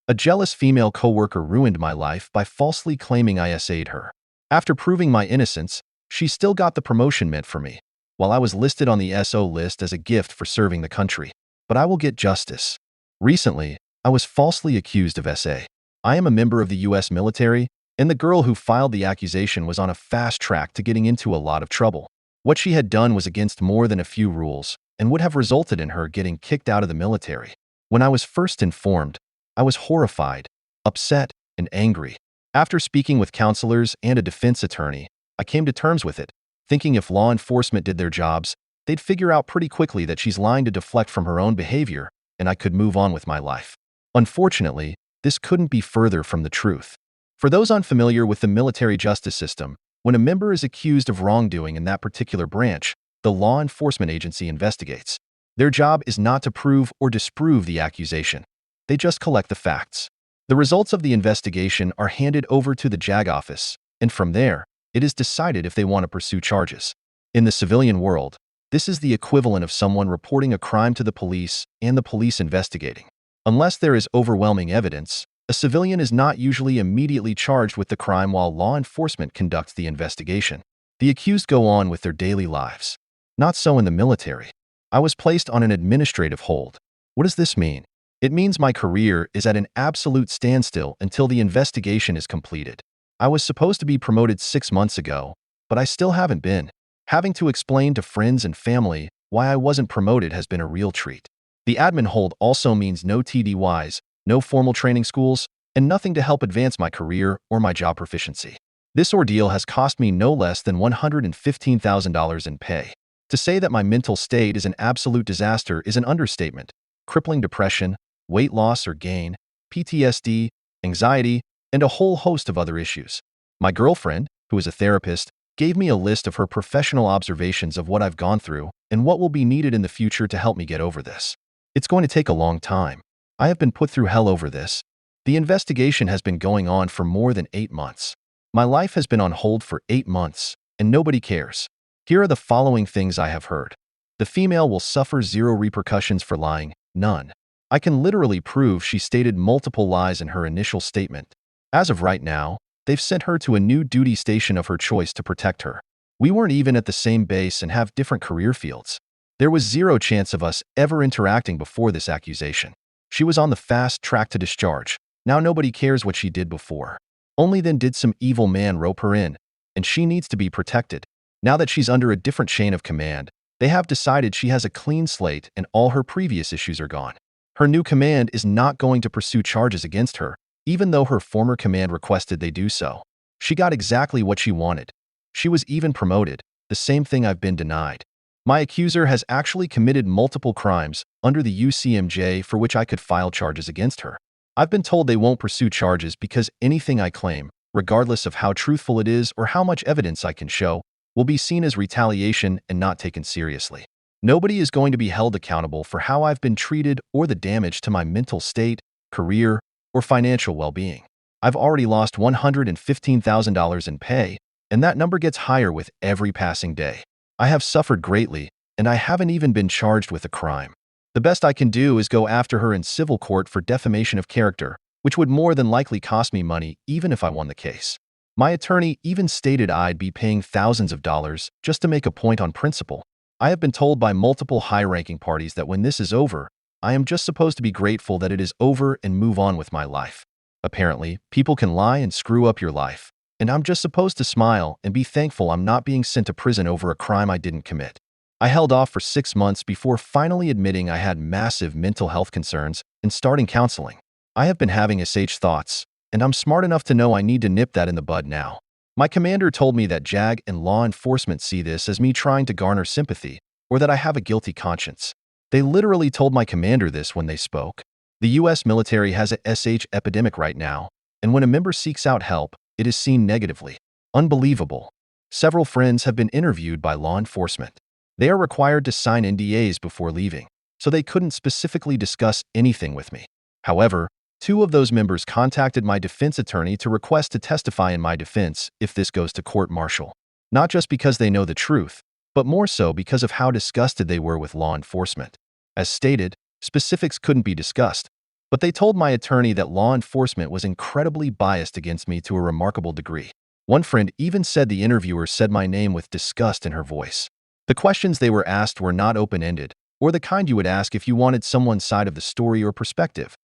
A jealous female coworker ruined my life by falsely claiming I SAed her. After proving my innocence, she still got the promotion meant for me, while I was listed on the SO list as a gift for serving the country. But I will get justice. Recently, I was falsely accused of SA. I am a member of the US military, and the girl who filed the accusation was on a fast track to getting into a lot of trouble. What she had done was against more than a few rules and would have resulted in her getting kicked out of the military. When I was first informed, I was horrified, upset, and angry. After speaking with counselors and a defense attorney, I came to terms with it, thinking if law enforcement did their jobs, they'd figure out pretty quickly that she's lying to deflect from her own behavior, and I could move on with my life. Unfortunately, this couldn't be further from the truth. For those unfamiliar with the military justice system, when a member is accused of wrongdoing in that particular branch, the law enforcement agency investigates. Their job is not to prove or disprove the accusation. They just collect the facts. The results of the investigation are handed over to the JAG office, and from there, it is decided if they want to pursue charges. In the civilian world, this is the equivalent of someone reporting a crime to the police and the police investigating. Unless there is overwhelming evidence, a civilian is not usually immediately charged with the crime while law enforcement conducts the investigation. The accused go on with their daily lives. Not so in the military. I was placed on an administrative hold. What does this mean? It means my career is at an absolute standstill until the investigation is completed. I was supposed to be promoted 6 months ago, but I still haven't been. Having to explain to friends and family why I wasn't promoted has been a real treat. The admin hold also means no TDYs, no formal training schools, and nothing to help advance my career or my job proficiency. This ordeal has cost me no less than $115,000 in pay. To say that my mental state is an absolute disaster is an understatement. Crippling depression, weight loss or gain, PTSD, anxiety, and a whole host of other issues. My girlfriend, who is a therapist, gave me a list of her professional observations of what I've gone through and what will be needed in the future to help me get over this. It's going to take a long time. I have been put through hell over this. The investigation has been going on for more than 8 months. My life has been on hold for 8 months, and nobody cares. Here are the following things I have heard. The female will suffer 0 repercussions for lying, none. I can literally prove she stated multiple lies in her initial statement. As of right now, they've sent her to a new duty station of her choice to protect her. We weren't even at the same base and have different career fields. There was 0 chance of us ever interacting before this accusation. She was on the fast track to discharge. Now nobody cares what she did before. Only then did some evil man rope her in, and she needs to be protected. Now that she's under a different chain of command, they have decided she has a clean slate and all her previous issues are gone. Her new command is not going to pursue charges against her, even though her former command requested they do so. She got exactly what she wanted. She was even promoted, the same thing I've been denied. My accuser has actually committed multiple crimes under the UCMJ for which I could file charges against her. I've been told they won't pursue charges because anything I claim, regardless of how truthful it is or how much evidence I can show, will be seen as retaliation and not taken seriously. Nobody is going to be held accountable for how I've been treated or the damage to my mental state, career, or financial well-being. I've already lost $115,000 in pay, and that number gets higher with every passing day. I have suffered greatly, and I haven't even been charged with a crime. The best I can do is go after her in civil court for defamation of character, which would more than likely cost me money even if I won the case. My attorney even stated I'd be paying thousands of dollars just to make a point on principle. I have been told by multiple high-ranking parties that when this is over, I am just supposed to be grateful that it is over and move on with my life. Apparently, people can lie and screw up your life, and I'm just supposed to smile and be thankful I'm not being sent to prison over a crime I didn't commit. I held off for 6 months before finally admitting I had massive mental health concerns and starting counseling. I have been having SH thoughts, and I'm smart enough to know I need to nip that in the bud now. My commander told me that JAG and law enforcement see this as me trying to garner sympathy, or that I have a guilty conscience. They literally told my commander this when they spoke. The US military has a SH epidemic right now, and when a member seeks out help, it is seen negatively. Unbelievable. Several friends have been interviewed by law enforcement. They are required to sign NDAs before leaving, so they couldn't specifically discuss anything with me. However, 2 of those members contacted my defense attorney to request to testify in my defense if this goes to court-martial. Not just because they know the truth, but more so because of how disgusted they were with law enforcement. As stated, specifics couldn't be discussed, But they told my attorney that law enforcement was incredibly biased against me to a remarkable degree. One friend even said the interviewer said my name with disgust in her voice. The questions they were asked were not open-ended, or the kind you would ask if you wanted someone's side of the story or perspective.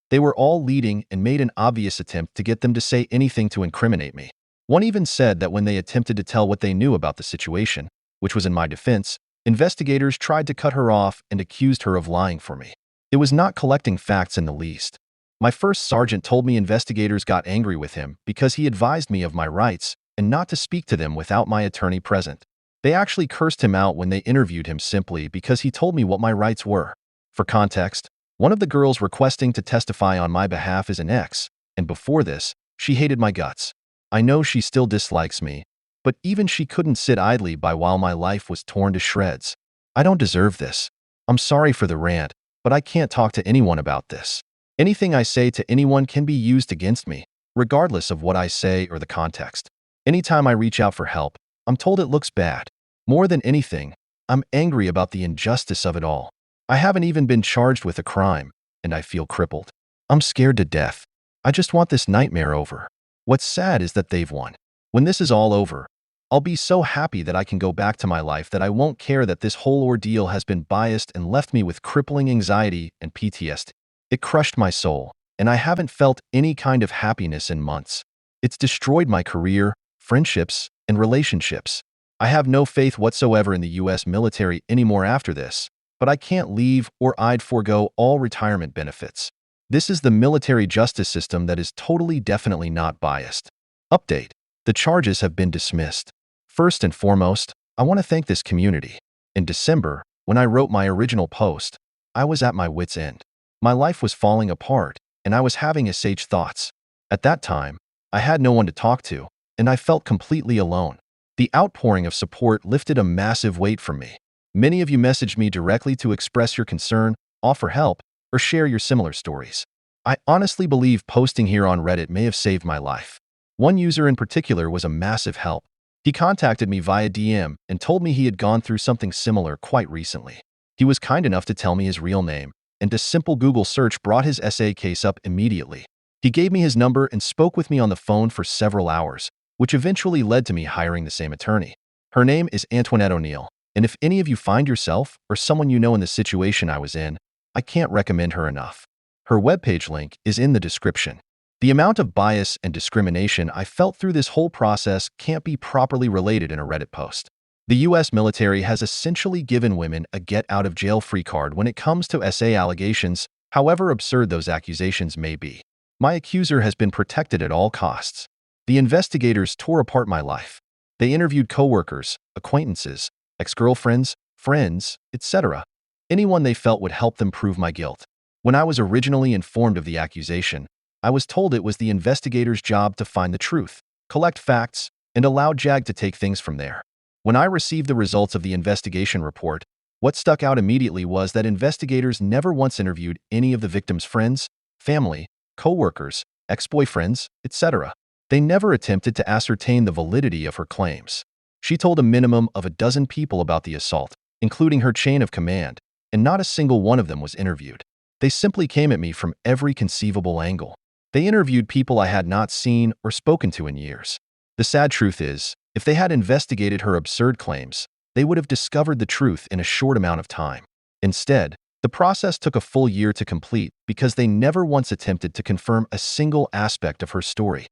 They were all leading and made an obvious attempt to get them to say anything to incriminate me. One even said that when they attempted to tell what they knew about the situation, which was in my defense, investigators tried to cut her off and accused her of lying for me. It was not collecting facts in the least. My first sergeant told me investigators got angry with him because he advised me of my rights and not to speak to them without my attorney present. They actually cursed him out when they interviewed him simply because he told me what my rights were. For context, one of the girls requesting to testify on my behalf is an ex, and before this, she hated my guts. I know she still dislikes me, but even she couldn't sit idly by while my life was torn to shreds. I don't deserve this. I'm sorry for the rant, but I can't talk to anyone about this. Anything I say to anyone can be used against me, regardless of what I say or the context. Anytime I reach out for help, I'm told it looks bad. More than anything, I'm angry about the injustice of it all. I haven't even been charged with a crime, and I feel crippled. I'm scared to death. I just want this nightmare over. What's sad is that they've won. When this is all over, I'll be so happy that I can go back to my life that I won't care that this whole ordeal has been biased and left me with crippling anxiety and PTSD. It crushed my soul, and I haven't felt any kind of happiness in months. It's destroyed my career, friendships, and relationships. I have no faith whatsoever in the US military anymore after this, but I can't leave or I'd forego all retirement benefits. This is the military justice system that is totally definitely not biased. Update. The charges have been dismissed. First and foremost, I want to thank this community. In December, when I wrote my original post, I was at my wit's end. My life was falling apart, and I was having SAed thoughts. At that time, I had no one to talk to, and I felt completely alone. The outpouring of support lifted a massive weight from me. Many of you messaged me directly to express your concern, offer help, or share your similar stories. I honestly believe posting here on Reddit may have saved my life. One user in particular was a massive help. He contacted me via DM and told me he had gone through something similar quite recently. He was kind enough to tell me his real name, and a simple Google search brought his SAed case up immediately. He gave me his number and spoke with me on the phone for several hours, which eventually led to me hiring the same attorney. Her name is Antoinette O'Neill, and if any of you find yourself or someone you know in the situation I was in, I can't recommend her enough. Her webpage link is in the description. The amount of bias and discrimination I felt through this whole process can't be properly related in a Reddit post. The US military has essentially given women a get-out-of-jail-free card when it comes to SAed allegations, however absurd those accusations may be. My accuser has been protected at all costs. The investigators tore apart my life. They interviewed coworkers, acquaintances, ex-girlfriends, friends, etc. Anyone they felt would help them prove my guilt. When I was originally informed of the accusation, I was told it was the investigator's job to find the truth, collect facts, and allow JAG to take things from there. When I received the results of the investigation report, what stuck out immediately was that investigators never once interviewed any of the victim's friends, family, co-workers, ex-boyfriends, etc. They never attempted to ascertain the validity of her claims. She told a minimum of a dozen people about the assault, including her chain of command, and not a single one of them was interviewed. They simply came at me from every conceivable angle. They interviewed people I had not seen or spoken to in years. The sad truth is, if they had investigated her absurd claims, they would have discovered the truth in a short amount of time. Instead, the process took a full year to complete because they never once attempted to confirm a single aspect of her story.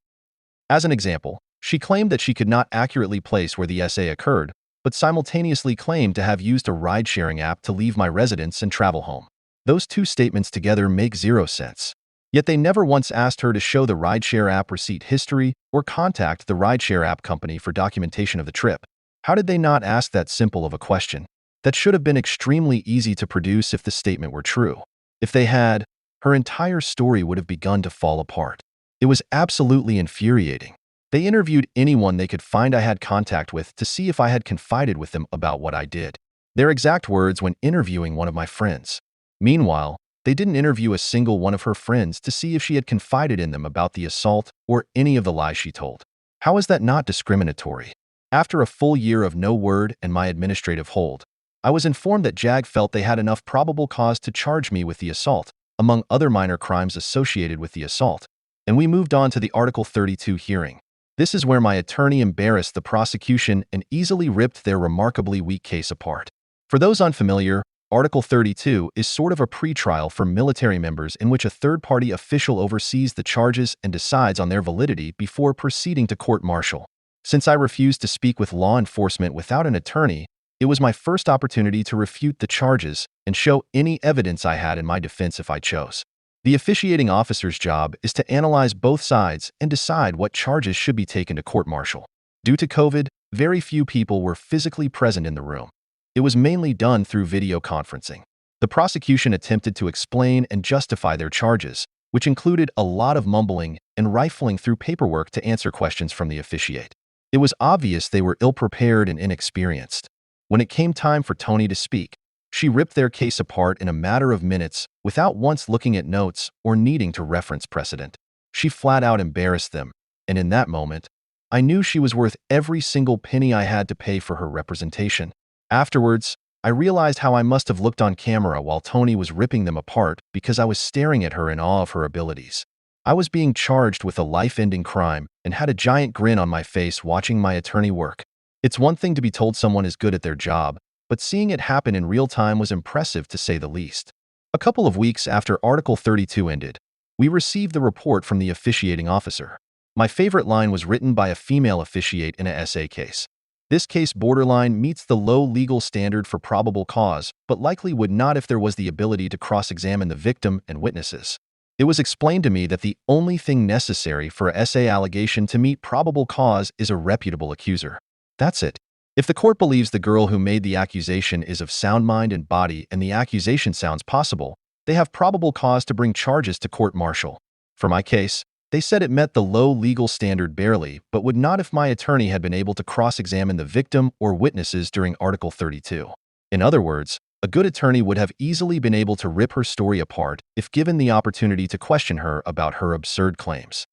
As an example, she claimed that she could not accurately place where the SAed occurred, but simultaneously claimed to have used a ride-sharing app to leave my residence and travel home. Those two statements together make zero sense. Yet they never once asked her to show the rideshare app receipt history or contact the rideshare app company for documentation of the trip. How did they not ask that simple of a question? That should have been extremely easy to produce if the statement were true. If they had, her entire story would have begun to fall apart. It was absolutely infuriating. They interviewed anyone they could find I had contact with to see if I had confided with them about what I did. Their exact words when interviewing one of my friends. Meanwhile, they didn't interview a single one of her friends to see if she had confided in them about the assault or any of the lies she told. How is that not discriminatory? After a full year of no word and my administrative hold, I was informed that JAG felt they had enough probable cause to charge me with the assault, among other minor crimes associated with the assault. And we moved on to the Article 32 hearing. This is where my attorney embarrassed the prosecution and easily ripped their remarkably weak case apart. For those unfamiliar, Article 32 is sort of a pretrial for military members in which a third-party official oversees the charges and decides on their validity before proceeding to court-martial. Since I refused to speak with law enforcement without an attorney, it was my first opportunity to refute the charges and show any evidence I had in my defense if I chose. The officiating officer's job is to analyze both sides and decide what charges should be taken to court-martial. Due to COVID, very few people were physically present in the room. It was mainly done through video conferencing. The prosecution attempted to explain and justify their charges, which included a lot of mumbling and rifling through paperwork to answer questions from the officiate. It was obvious they were ill-prepared and inexperienced. When it came time for Tony to speak, she ripped their case apart in a matter of minutes without once looking at notes or needing to reference precedent. She flat out embarrassed them, and in that moment, I knew she was worth every single penny I had to pay for her representation. Afterwards, I realized how I must have looked on camera while Tony was ripping them apart because I was staring at her in awe of her abilities. I was being charged with a life-ending crime and had a giant grin on my face watching my attorney work. It's one thing to be told someone is good at their job, but seeing it happen in real time was impressive to say the least. A couple of weeks after Article 32 ended, we received the report from the officiating officer. My favorite line was written by a female officiate in a SA case. This case borderline meets the low legal standard for probable cause, but likely would not if there was the ability to cross-examine the victim and witnesses. It was explained to me that the only thing necessary for a SA allegation to meet probable cause is a reputable accuser. That's it. If the court believes the girl who made the accusation is of sound mind and body and the accusation sounds possible, they have probable cause to bring charges to court-martial. For my case, they said it met the low legal standard barely, but would not if my attorney had been able to cross-examine the victim or witnesses during Article 32. In other words, a good attorney would have easily been able to rip her story apart if given the opportunity to question her about her absurd claims.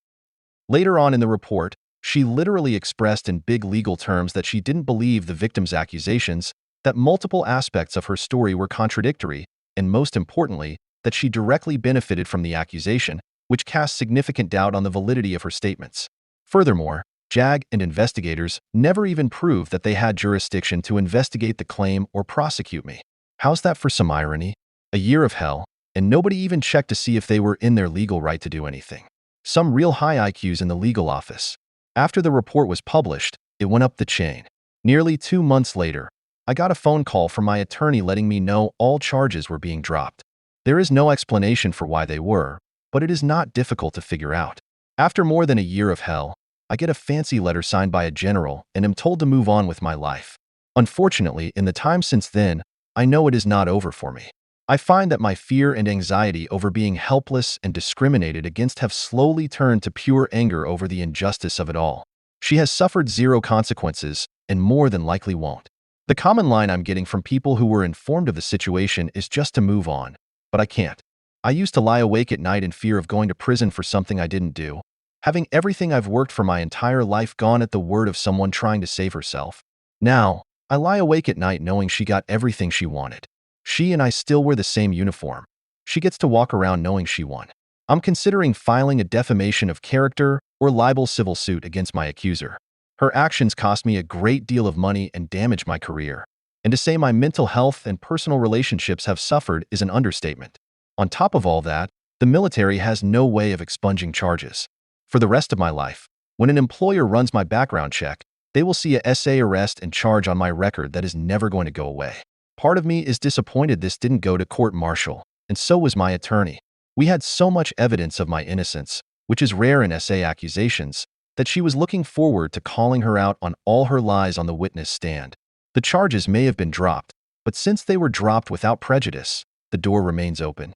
Later on in the report, she literally expressed in big legal terms that she didn't believe the victim's accusations, that multiple aspects of her story were contradictory, and most importantly, that she directly benefited from the accusation, which cast significant doubt on the validity of her statements. Furthermore, JAG and investigators never even proved that they had jurisdiction to investigate the claim or prosecute me. How's that for some irony? A year of hell, and nobody even checked to see if they were in their legal right to do anything. Some real high IQs in the legal office. After the report was published, it went up the chain. Nearly 2 months later, I got a phone call from my attorney letting me know all charges were being dropped. There is no explanation for why they were, but it is not difficult to figure out. After more than a year of hell, I get a fancy letter signed by a general and am told to move on with my life. Unfortunately, in the time since then, I know it is not over for me. I find that my fear and anxiety over being helpless and discriminated against have slowly turned to pure anger over the injustice of it all. She has suffered zero consequences and more than likely won't. The common line I'm getting from people who were informed of the situation is just to move on, but I can't. I used to lie awake at night in fear of going to prison for something I didn't do, having everything I've worked for my entire life gone at the word of someone trying to save herself. Now, I lie awake at night knowing she got everything she wanted. She and I still wear the same uniform. She gets to walk around knowing she won. I'm considering filing a defamation of character or libel civil suit against my accuser. Her actions cost me a great deal of money and damaged my career. And to say my mental health and personal relationships have suffered is an understatement. On top of all that, the military has no way of expunging charges. For the rest of my life, when an employer runs my background check, they will see a SA arrest and charge on my record that is never going to go away. Part of me is disappointed this didn't go to court-martial, and so was my attorney. We had so much evidence of my innocence, which is rare in SA accusations, that she was looking forward to calling her out on all her lies on the witness stand. The charges may have been dropped, but since they were dropped without prejudice, the door remains open.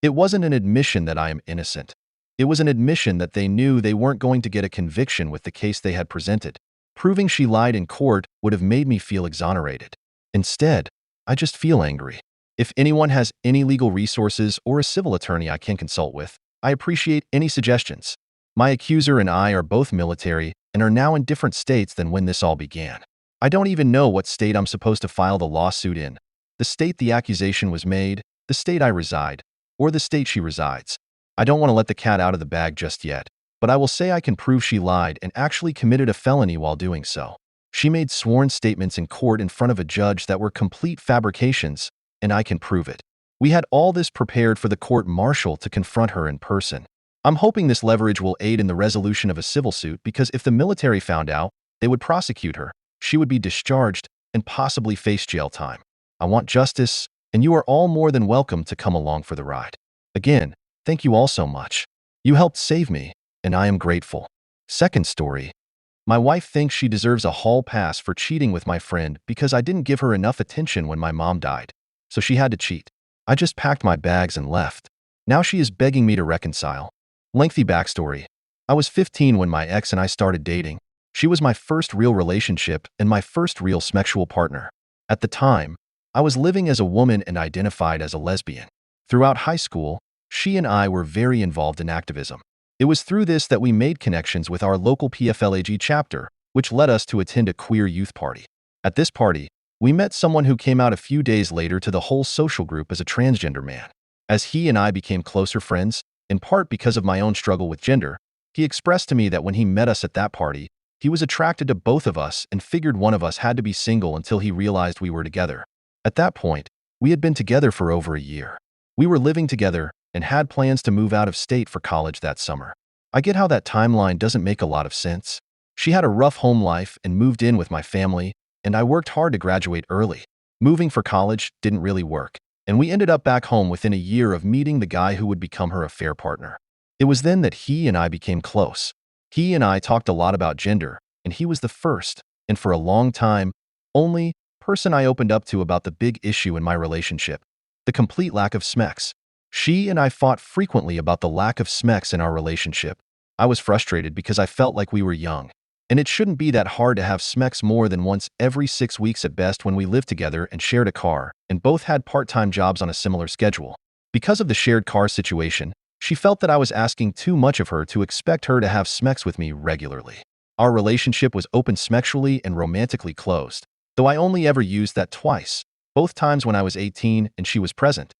It wasn't an admission that I am innocent. It was an admission that they knew they weren't going to get a conviction with the case they had presented. Proving she lied in court would have made me feel exonerated. Instead, I just feel angry. If anyone has any legal resources or a civil attorney I can consult with, I appreciate any suggestions. My accuser and I are both military and are now in different states than when this all began. I don't even know what state I'm supposed to file the lawsuit in. The state the accusation was made, the state I reside, or the state she resides. I don't want to let the cat out of the bag just yet, but I will say I can prove she lied and actually committed a felony while doing so. She made sworn statements in court in front of a judge that were complete fabrications, and I can prove it. We had all this prepared for the court-martial to confront her in person. I'm hoping this leverage will aid in the resolution of a civil suit because if the military found out, they would prosecute her, she would be discharged, and possibly face jail time. I want justice, and you are all more than welcome to come along for the ride. Again, thank you all so much. You helped save me, and I am grateful. Second story. My wife thinks she deserves a hall pass for cheating with my friend because I didn't give her enough attention when my mom died, so she had to cheat. I just packed my bags and left. Now she is begging me to reconcile. Lengthy backstory. I was 15 when my ex and I started dating. She was my first real relationship and my first real sexual partner. At the time, I was living as a woman and identified as a lesbian. Throughout high school, she and I were very involved in activism. It was through this that we made connections with our local PFLAG chapter, which led us to attend a queer youth party. At this party, we met someone who came out a few days later to the whole social group as a transgender man. As he and I became closer friends, in part because of my own struggle with gender, he expressed to me that when he met us at that party, he was attracted to both of us and figured one of us had to be single until he realized we were together. At that point, we had been together for over a year. We were living together and had plans to move out of state for college that summer. I get how that timeline doesn't make a lot of sense. She had a rough home life and moved in with my family, and I worked hard to graduate early. Moving for college didn't really work, and we ended up back home within a year of meeting the guy who would become her affair partner. It was then that he and I became close. He and I talked a lot about gender, and he was the first, and for a long time, only person I opened up to about the big issue in my relationship, the complete lack of sex. She and I fought frequently about the lack of sex in our relationship. I was frustrated because I felt like we were young, and it shouldn't be that hard to have sex more than once every 6 weeks at best when we lived together and shared a car, and both had part-time jobs on a similar schedule. Because of the shared car situation, she felt that I was asking too much of her to expect her to have sex with me regularly. Our relationship was open sexually and romantically closed, though I only ever used that twice, both times when I was 18 and she was present.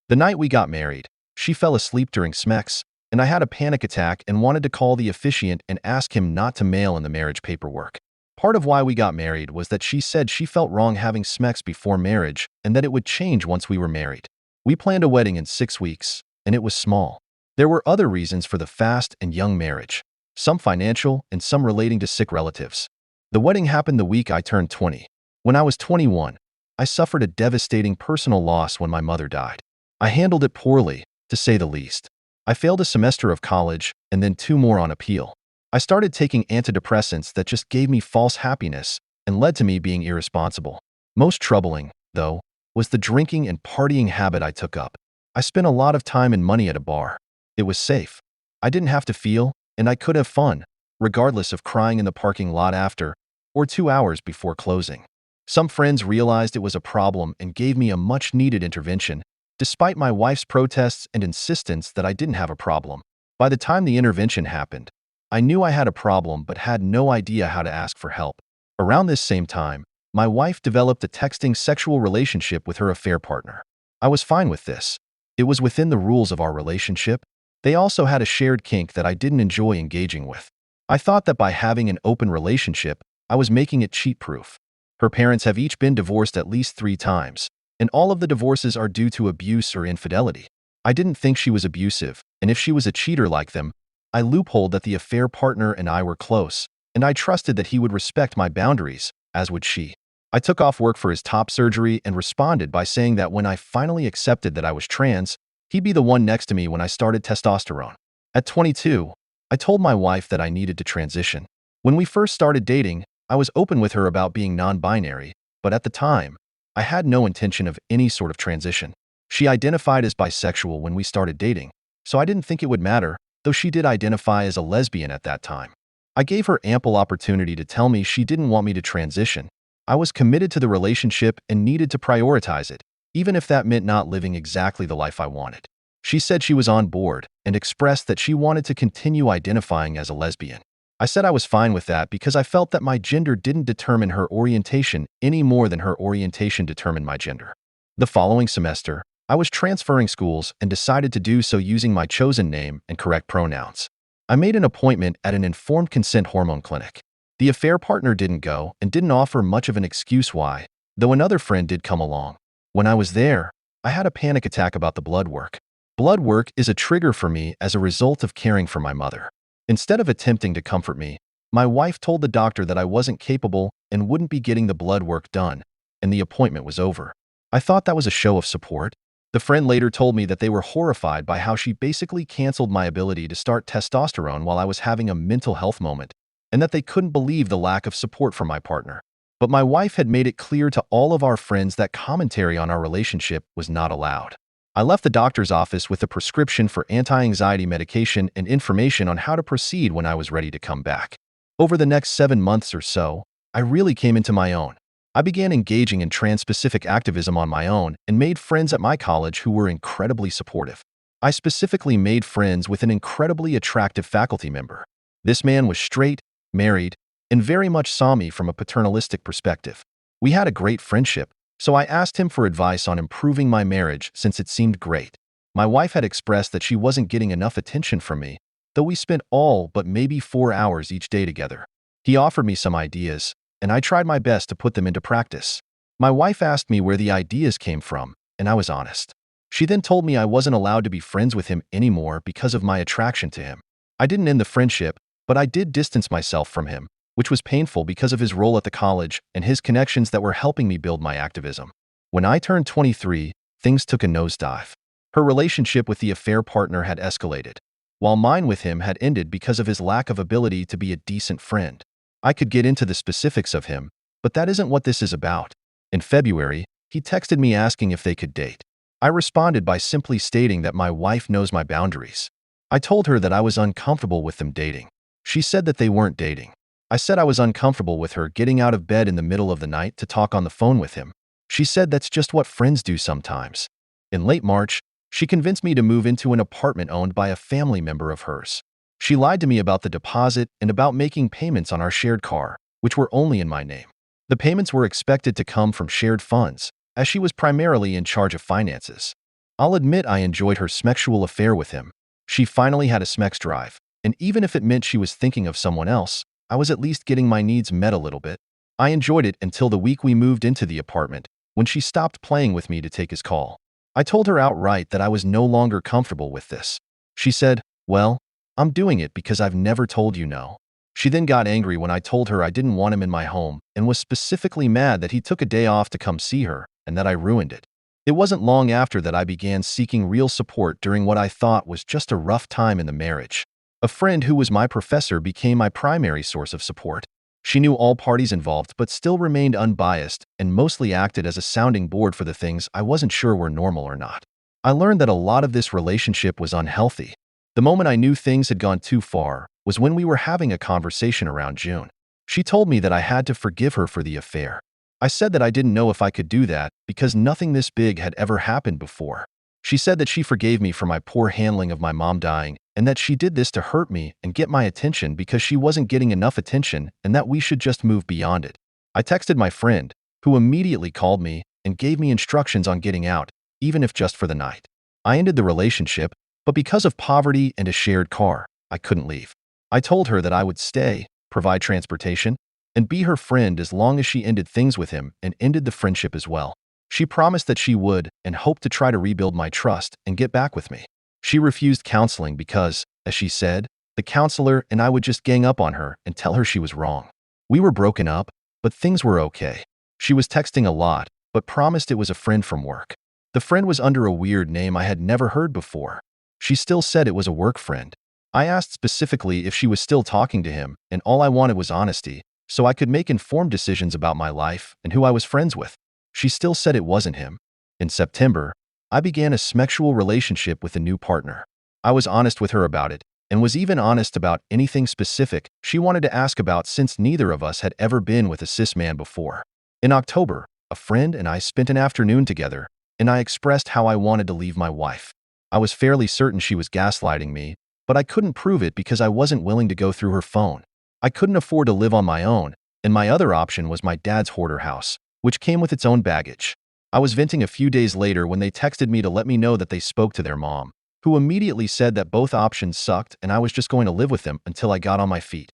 The night we got married, she fell asleep during sex, and I had a panic attack and wanted to call the officiant and ask him not to mail in the marriage paperwork. Part of why we got married was that she said she felt wrong having sex before marriage and that it would change once we were married. We planned a wedding in 6 weeks, and it was small. There were other reasons for the fast and young marriage, some financial and some relating to sick relatives. The wedding happened the week I turned 20. When I was 21, I suffered a devastating personal loss when my mother died. I handled it poorly, to say the least. I failed a semester of college and then 2 more on appeal. I started taking antidepressants that just gave me false happiness and led to me being irresponsible. Most troubling, though, was the drinking and partying habit I took up. I spent a lot of time and money at a bar. It was safe. I didn't have to feel, and I could have fun, regardless of crying in the parking lot after or 2 hours before closing. Some friends realized it was a problem and gave me a much-needed intervention, despite my wife's protests and insistence that I didn't have a problem. By the time the intervention happened, I knew I had a problem but had no idea how to ask for help. Around this same time, my wife developed a texting sexual relationship with her affair partner. I was fine with this. It was within the rules of our relationship. They also had a shared kink that I didn't enjoy engaging with. I thought that by having an open relationship, I was making it cheat-proof. Her parents have each been divorced at least 3 times, and all of the divorces are due to abuse or infidelity. I didn't think she was abusive, and if she was a cheater like them, I loopholed that the affair partner and I were close, and I trusted that he would respect my boundaries, as would she. I took off work for his top surgery and responded by saying that when I finally accepted that I was trans, he'd be the one next to me when I started testosterone. At 22, I told my wife that I needed to transition. When we first started dating, I was open with her about being non-binary, but at the time, I had no intention of any sort of transition. She identified as bisexual when we started dating, so I didn't think it would matter, though she did identify as a lesbian at that time. I gave her ample opportunity to tell me she didn't want me to transition. I was committed to the relationship and needed to prioritize it, even if that meant not living exactly the life I wanted. She said she was on board and expressed that she wanted to continue identifying as a lesbian. I said I was fine with that because I felt that my gender didn't determine her orientation any more than her orientation determined my gender. The following semester, I was transferring schools and decided to do so using my chosen name and correct pronouns. I made an appointment at an informed consent hormone clinic. The affair partner didn't go and didn't offer much of an excuse why, though another friend did come along. When I was there, I had a panic attack about the blood work. Blood work is a trigger for me as a result of caring for my mother. Instead of attempting to comfort me, my wife told the doctor that I wasn't capable and wouldn't be getting the blood work done, and the appointment was over. I thought that was a show of support. The friend later told me that they were horrified by how she basically canceled my ability to start testosterone while I was having a mental health moment, and that they couldn't believe the lack of support from my partner. But my wife had made it clear to all of our friends that commentary on our relationship was not allowed. I left the doctor's office with a prescription for anti-anxiety medication and information on how to proceed when I was ready to come back. Over the next 7 months or so, I really came into my own. I began engaging in trans-specific activism on my own and made friends at my college who were incredibly supportive. I specifically made friends with an incredibly attractive faculty member. This man was straight, married, and very much saw me from a paternalistic perspective. We had a great friendship, so I asked him for advice on improving my marriage since it seemed great. My wife had expressed that she wasn't getting enough attention from me, though we spent all but maybe 4 hours each day together. He offered me some ideas, and I tried my best to put them into practice. My wife asked me where the ideas came from, and I was honest. She then told me I wasn't allowed to be friends with him anymore because of my attraction to him. I didn't end the friendship, but I did distance myself from him, which was painful because of his role at the college and his connections that were helping me build my activism. When I turned 23, things took a nosedive. Her relationship with the affair partner had escalated, while mine with him had ended because of his lack of ability to be a decent friend. I could get into the specifics of him, but that isn't what this is about. In February, he texted me asking if they could date. I responded by simply stating that my wife knows my boundaries. I told her that I was uncomfortable with them dating. She said that they weren't dating. I said I was uncomfortable with her getting out of bed in the middle of the night to talk on the phone with him. She said that's just what friends do sometimes. In late March, she convinced me to move into an apartment owned by a family member of hers. She lied to me about the deposit and about making payments on our shared car, which were only in my name. The payments were expected to come from shared funds, as she was primarily in charge of finances. I'll admit I enjoyed her sexual affair with him. She finally had a sex drive, and even if it meant she was thinking of someone else, I was at least getting my needs met a little bit. I enjoyed it until the week we moved into the apartment, when she stopped playing with me to take his call. I told her outright that I was no longer comfortable with this. She said, "Well, I'm doing it because I've never told you no." She then got angry when I told her I didn't want him in my home and was specifically mad that he took a day off to come see her and that I ruined it. It wasn't long after that I began seeking real support during what I thought was just a rough time in the marriage. A friend who was my professor became my primary source of support. She knew all parties involved but still remained unbiased and mostly acted as a sounding board for the things I wasn't sure were normal or not. I learned that a lot of this relationship was unhealthy. The moment I knew things had gone too far was when we were having a conversation around June. She told me that I had to forgive her for the affair. I said that I didn't know if I could do that because nothing this big had ever happened before. She said that she forgave me for my poor handling of my mom dying and that she did this to hurt me and get my attention because she wasn't getting enough attention and that we should just move beyond it. I texted my friend, who immediately called me and gave me instructions on getting out, even if just for the night. I ended the relationship, but because of poverty and a shared car, I couldn't leave. I told her that I would stay, provide transportation, and be her friend as long as she ended things with him and ended the friendship as well. She promised that she would and hoped to try to rebuild my trust and get back with me. She refused counseling because, as she said, the counselor and I would just gang up on her and tell her she was wrong. We were broken up, but things were okay. She was texting a lot, but promised it was a friend from work. The friend was under a weird name I had never heard before. She still said it was a work friend. I asked specifically if she was still talking to him, and all I wanted was honesty, so I could make informed decisions about my life and who I was friends with. She still said it wasn't him. In September, I began a sexual relationship with a new partner. I was honest with her about it, and was even honest about anything specific she wanted to ask about since neither of us had ever been with a cis man before. In October, a friend and I spent an afternoon together, and I expressed how I wanted to leave my wife. I was fairly certain she was gaslighting me, but I couldn't prove it because I wasn't willing to go through her phone. I couldn't afford to live on my own, and my other option was my dad's hoarder house, which came with its own baggage. I was venting a few days later when they texted me to let me know that they spoke to their mom, who immediately said that both options sucked and I was just going to live with them until I got on my feet.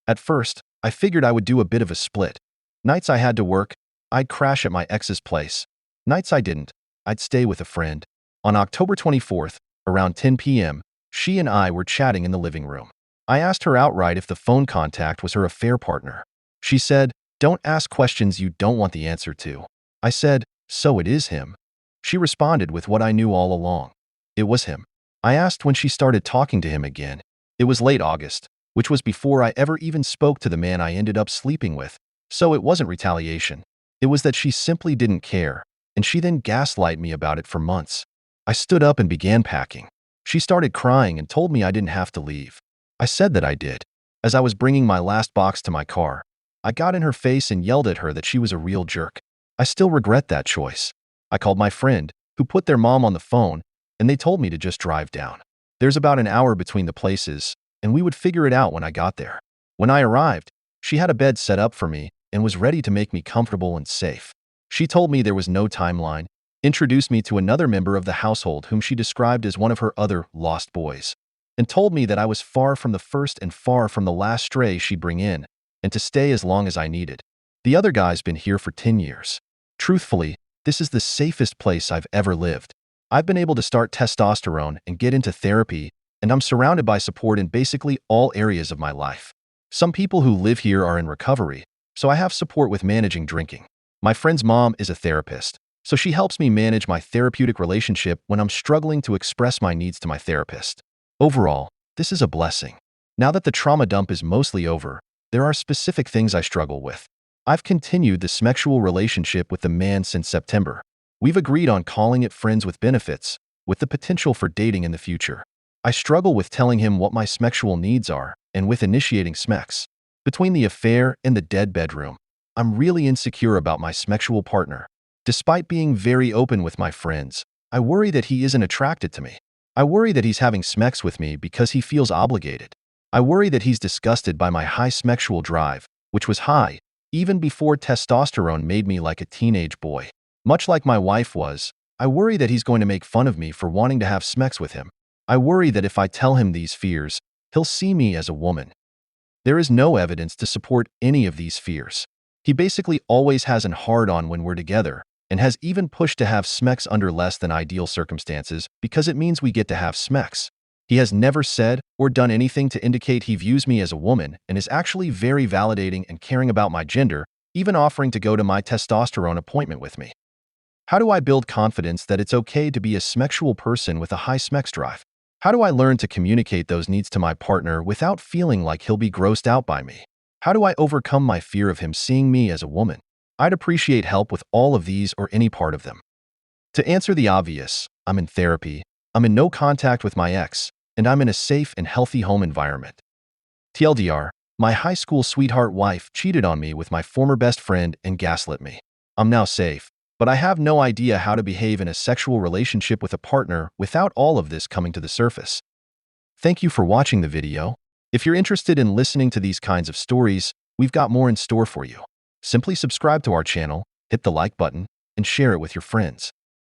At first, I figured I would do a bit of a split. Nights I had to work, I'd crash at my ex's place. Nights I didn't, I'd stay with a friend. On October 24th, around 10 p.m., she and I were chatting in the living room. I asked her outright if the phone contact was her affair partner. She said, "Don't ask questions you don't want the answer to." I said, "So it is him." She responded with what I knew all along. It was him. I asked when she started talking to him again. It was late August, which was before I ever even spoke to the man I ended up sleeping with. So it wasn't retaliation. It was that she simply didn't care, and she then gaslighted me about it for months. I stood up and began packing. She started crying and told me I didn't have to leave. I said that I did. As I was bringing my last box to my car, I got in her face and yelled at her that she was a real jerk. I still regret that choice. I called my friend, who put their mom on the phone, and they told me to just drive down. There's about an hour between the places, and we would figure it out when I got there. When I arrived, she had a bed set up for me and was ready to make me comfortable and safe. She told me there was no timeline, introduced me to another member of the household whom she described as one of her other lost boys, and told me that I was far from the first and far from the last stray she'd bring in, and to stay as long as I needed. The other guy's been here for 10 years. Truthfully, this is the safest place I've ever lived. I've been able to start testosterone and get into therapy, and I'm surrounded by support in basically all areas of my life. Some people who live here are in recovery, so I have support with managing drinking. My friend's mom is a therapist, so she helps me manage my therapeutic relationship when I'm struggling to express my needs to my therapist. Overall, this is a blessing. Now that the trauma dump is mostly over, there are specific things I struggle with. I've continued the sexual relationship with the man since September. We've agreed on calling it friends with benefits, with the potential for dating in the future. I struggle with telling him what my sexual needs are and with initiating sex. Between the affair and the dead bedroom, I'm really insecure about my sexual partner. Despite being very open with my friends, I worry that he isn't attracted to me. I worry that he's having sex with me because he feels obligated. I worry that he's disgusted by my high sexual drive, which was high, even before testosterone made me like a teenage boy. Much like my wife was, I worry that he's going to make fun of me for wanting to have sex with him. I worry that if I tell him these fears, he'll see me as a woman. There is no evidence to support any of these fears. He basically always has an hard-on when we're together, and has even pushed to have sex under less than ideal circumstances because it means we get to have sex. He has never said or done anything to indicate he views me as a woman and is actually very validating and caring about my gender, even offering to go to my testosterone appointment with me. How do I build confidence that it's okay to be a sexual person with a high sex drive? How do I learn to communicate those needs to my partner without feeling like he'll be grossed out by me? How do I overcome my fear of him seeing me as a woman? I'd appreciate help with all of these or any part of them. To answer the obvious, I'm in therapy, I'm in no contact with my ex, and I'm in a safe and healthy home environment. TLDR, my high school sweetheart wife cheated on me with my former best friend and gaslit me. I'm now safe, but I have no idea how to behave in a sexual relationship with a partner without all of this coming to the surface. Thank you for watching the video. If you're interested in listening to these kinds of stories, we've got more in store for you. Simply subscribe to our channel, hit the like button, and share it with your friends.